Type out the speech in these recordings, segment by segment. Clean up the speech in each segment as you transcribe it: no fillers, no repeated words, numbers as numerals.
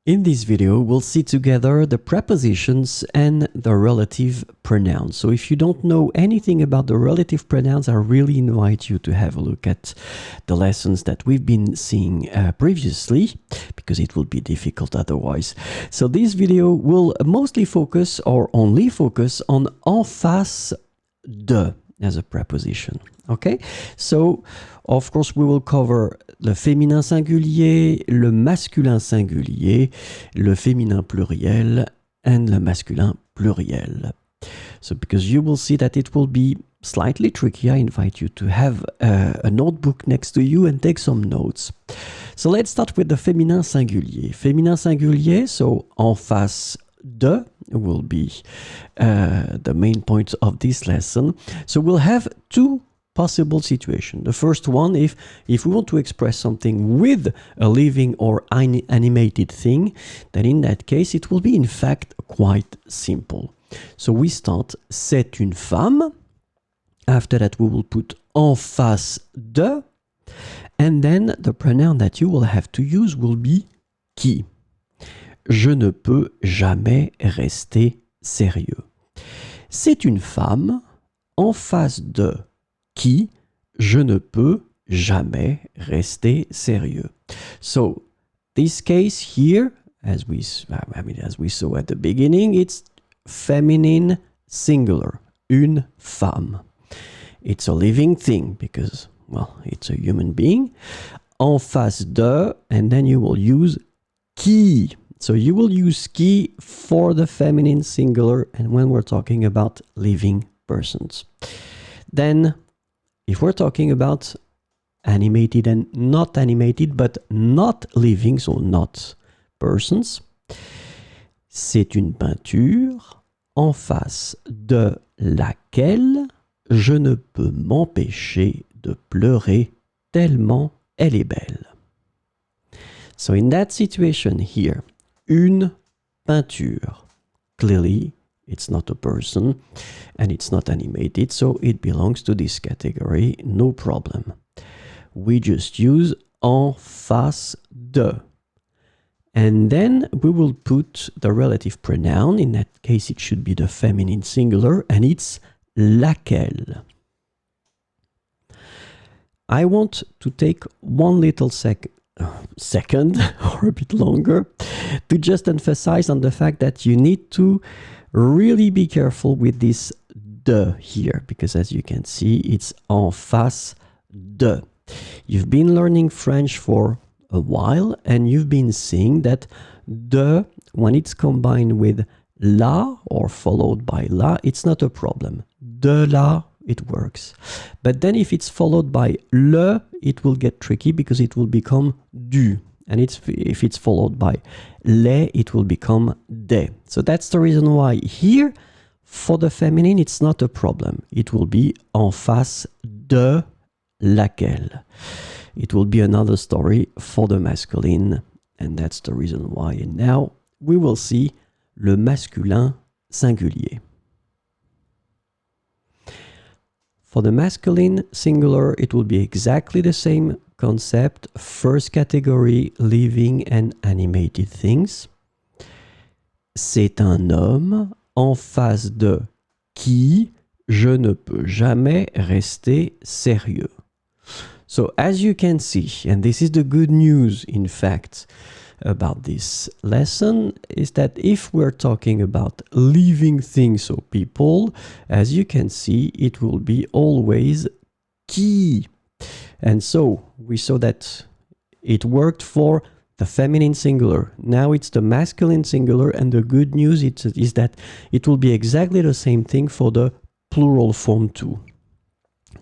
In this video, we'll see together the prepositions and the relative pronouns. So if you don't know anything about the relative pronouns, I really invite you to have a look at the lessons that we've been seeing previously, because it will be difficult otherwise. So this video will mostly focus or only focus on en face de as a preposition. Okay, so of course we will cover le féminin singulier, le masculin singulier, le féminin pluriel, and le masculin pluriel. So because you will see that it will be slightly tricky, I invite you to have a notebook next to you and take some notes. So let's start with the féminin singulier. Féminin singulier, so en face de will be the main point of this lesson. So we'll have two possible situations. The first one, if we want to express something with a living or animated thing, then in that case it will be in fact quite simple. So we start c'est une femme. After that we will put en face de, and then the pronoun that you will have to use will be qui. Je ne peux jamais rester sérieux. C'est une femme en face de qui je ne peux jamais rester sérieux. So this case here, as we saw at the beginning, it's feminine singular, une femme. It's a living thing because, well, it's a human being. En face de, and then you will use qui. So you will use qui for the feminine singular and when we're talking about living persons. Then, if we're talking about animated and not animated, but not living, so not persons, c'est une peinture en face de laquelle je ne peux m'empêcher de pleurer tellement elle est belle. So in that situation here, une peinture. Clearly, it's not a person and it's not animated, so it belongs to this category, no problem. We just use en face de. And then we will put the relative pronoun. In that case, it should be the feminine singular, and it's laquelle. I want to take one little second or a bit longer to just emphasize on the fact that you need to really be careful with this de here, because as you can see, it's en face de. You've been learning French for a while and you've been seeing that de, when it's combined with la or followed by la, it's not a problem. De la, it works. But then if it's followed by le, it will get tricky because it will become du. And if it's followed by les, it will become de. So that's the reason why here, for the feminine, it's not a problem. It will be en face de laquelle. It will be another story for the masculine. And that's the reason why. And now we will see le masculin singulier. For the masculine singular, it will be exactly the same concept. First category, living and animated things. C'est un homme en face de qui je ne peux jamais rester sérieux. So as you can see, and this is the good news, in fact, about this lesson, is that if we're talking about living things, so people, as you can see, it will be always qui. And so we saw that it worked for the feminine singular. Now it's the masculine singular, and the good news is that it will be exactly the same thing for the plural form too.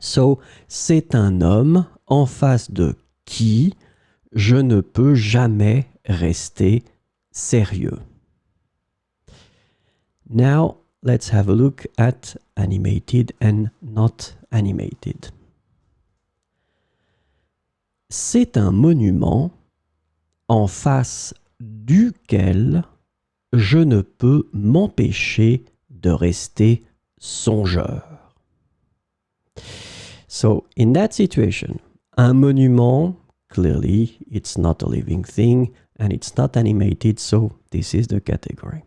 So, c'est un homme en face de qui je ne peux jamais rester sérieux. Now, let's have a look at animated and not animated. C'est un monument en face duquel je ne peux m'empêcher de rester songeur. So, in that situation, un monument, clearly, it's not a living thing, and it's not animated, so this is the category.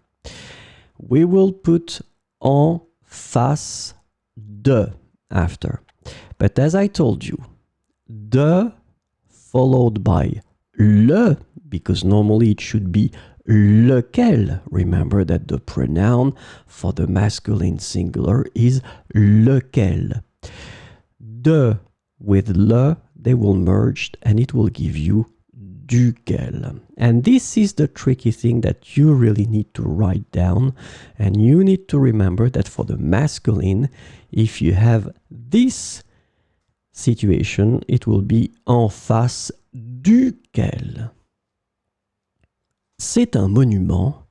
We will put en face de after. But as I told you, de followed by le, because normally it should be lequel. Remember that the pronoun for the masculine singular is lequel. De with le, they will merge and it will give you duquel. And this is the tricky thing that you really need to write down, and you need to remember that for the masculine, if you have this situation, it will be en face duquel. C'est un monument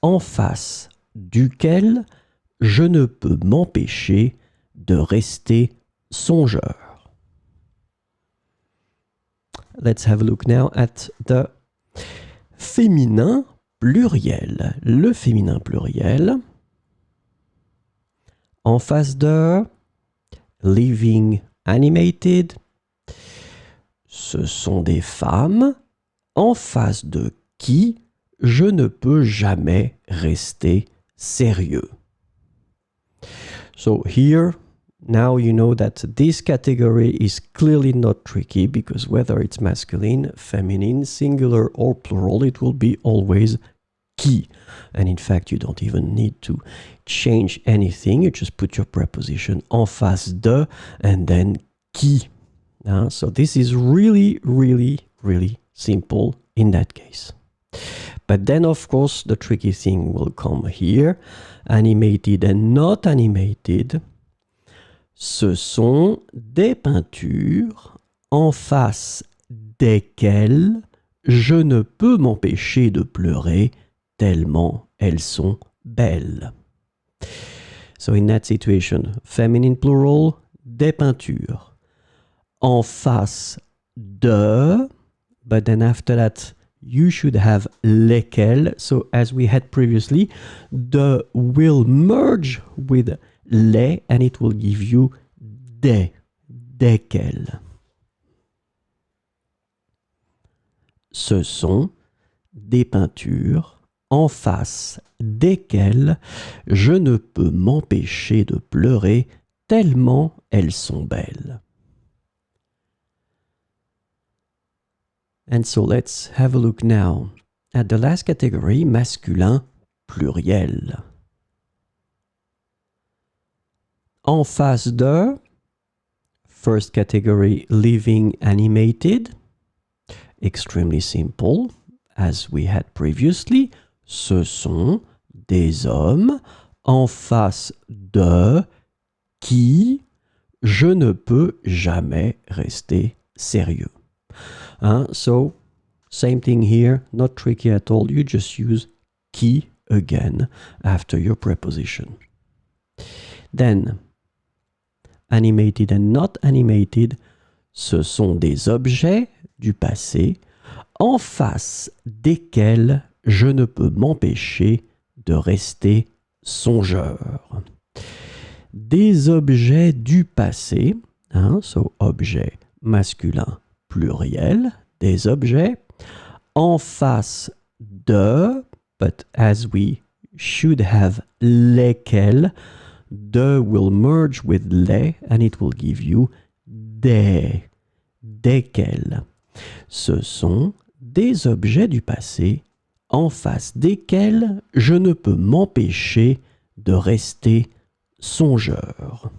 en face duquel je ne peux m'empêcher de rester songeur. Let's have a look now at the féminin pluriel. Le féminin pluriel. En face de living animated. Ce sont des femmes en face de qui je ne peux jamais rester sérieux. So here, now you know that this category is clearly not tricky, because whether it's masculine, feminine, singular or plural, it will be always qui. And in fact, you don't even need to change anything. You just put your preposition en face de and then qui. So this is really, really, really simple in that case. But then, of course, the tricky thing will come here. Animated and not animated. Ce sont des peintures en face desquelles je ne peux m'empêcher de pleurer tellement elles sont belles. So in that situation, feminine plural, des peintures. En face de, but then after that, you should have lesquelles. So as we had previously, de will merge with les and it will give you desquelles. Ce sont des peintures en face desquelles je ne peux m'empêcher de pleurer tellement elles sont belles. And so let's have a look now at the last category, masculin pluriel. En face de, first category, living animated. Extremely simple, as we had previously. Ce sont des hommes en face de qui je ne peux jamais rester sérieux. So, same thing here, not tricky at all. You just use qui again after your preposition. Then, animated and not animated, ce sont des objets du passé en face desquels je ne peux m'empêcher de rester songeur. Des objets du passé, so objet masculin pluriel, des objets en face de, but as we should have lesquels, de will merge with les and it will give you desquels. Ce sont des objets du passé en face desquels je ne peux m'empêcher de rester songeur.